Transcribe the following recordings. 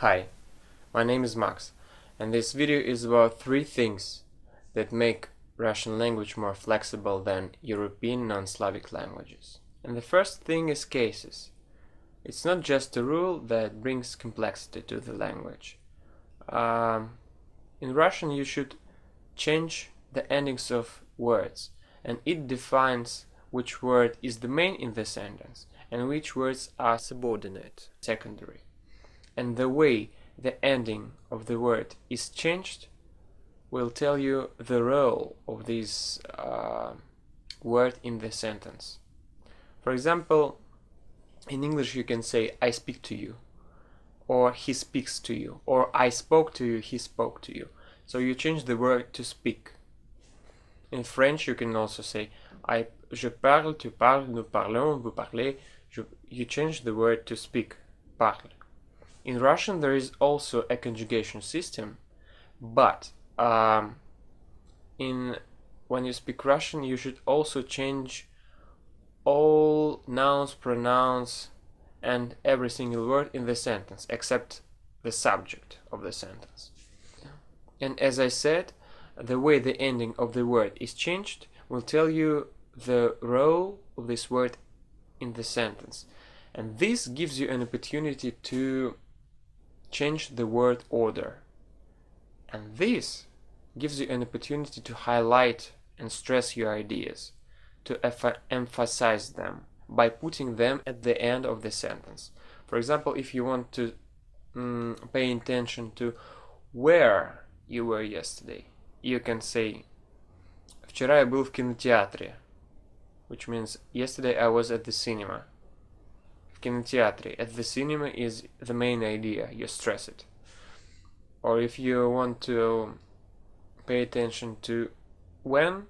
Hi, my name is Max, and this video is about 3 things that make Russian language more flexible than European non-Slavic languages. And the first thing is cases. It's not just a rule that brings complexity to the language. In Russian you should change the endings of words, and it defines which word is the main in the sentence and which words are subordinate, secondary. And the way the ending of the word is changed will tell you the role of this word in the sentence. For example, in English you can say I speak to you, or he speaks to you, or I spoke to you, he spoke to you. So you change the word to speak. In French you can also say je parle, tu parles, nous parlons, vous parlez. You change the word to speak, parle. In Russian there is also a conjugation system, but when you speak Russian you should also change all nouns, pronouns and every single word in the sentence except the subject of the sentence. And as I said, the way the ending of the word is changed will tell you the role of this word in the sentence. And this gives you an opportunity to change the word order. And this gives you an opportunity to highlight and stress your ideas, to emphasize them by putting them at the end of the sentence. For example, if you want to pay attention to where you were yesterday, you can say «Вчера я был в кинотеатре», which means yesterday I was at the cinema. В кинотеатре, at the cinema is the main idea, you stress it. Or if you want to pay attention to when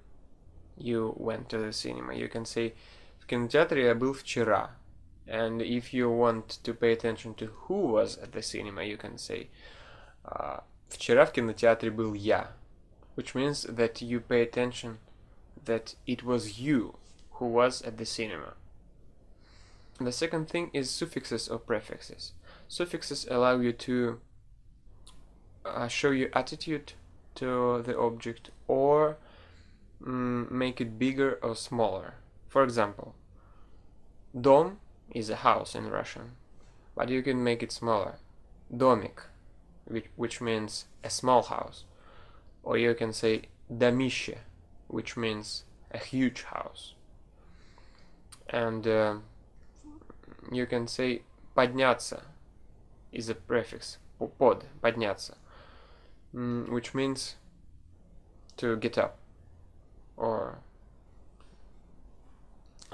you went to the cinema, you can say в кинотеатре я был вчера. And if you want to pay attention to who was at the cinema, you can say вчера в кинотеатре был я, which means that you pay attention that it was you who was at the cinema. The second thing is suffixes or prefixes. Suffixes allow you to show your attitude to the object or make it bigger or smaller. For example, dom is a house in Russian, but you can make it smaller. Домик, which means a small house. Or you can say домище, which means a huge house. And you can say подняться is a prefix, под, подняться, which means to get up or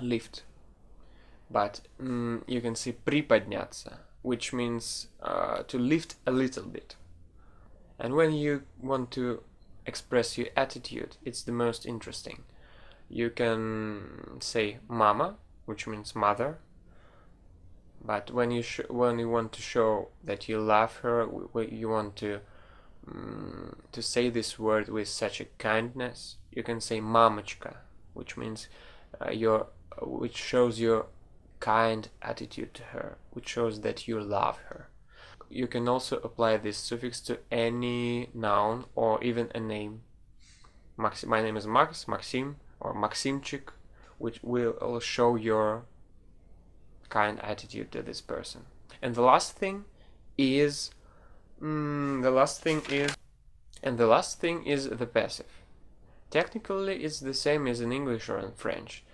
lift. But you can say приподняться, which means to lift a little bit. And when you want to express your attitude, it's the most interesting. You can say mama, which means mother. But when you want to show that you love her, you want to say this word with such a kindness, you can say мамочка, which means which shows your kind attitude to her, which shows that you love her. You can also apply this suffix to any noun or even a name. My name is Max, Maxim, or Maximchik, which will show your kind attitude to this person. And the last thing is the passive. Technically it's the same as in English or in French,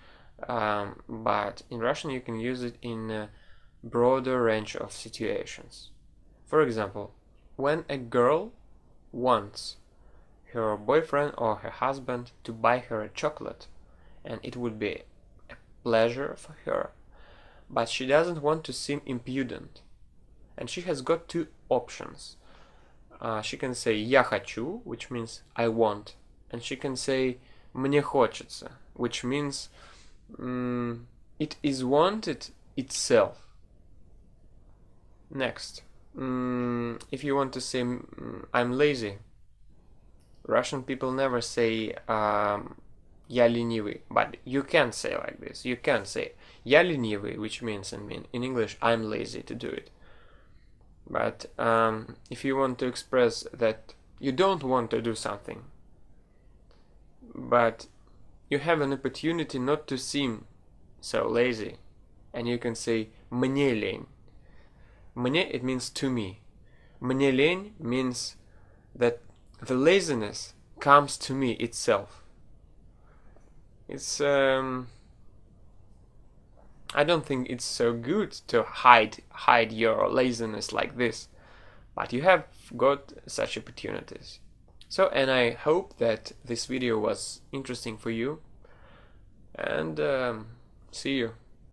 but in Russian you can use it in a broader range of situations. For example, when a girl wants her boyfriend or her husband to buy her a chocolate, and it would be a pleasure for her, but she doesn't want to seem impudent, and she has got 2 options. She can say «я хочу», which means I want, and she can say «мне хочется», which means it is wanted itself. Next, if you want to say I'm lazy, Russian people never say я ленивый, but you can say like this. You can say я ленивый, which means in English I'm lazy to do it. But if you want to express that you don't want to do something, but you have an opportunity not to seem so lazy, and you can say «мне лень». «Мне» it means to me. «Мне лень» means that the laziness comes to me itself. It's I don't think it's so good to hide your laziness like this, but you have got such opportunities. So, and I hope that this video was interesting for you, and see you.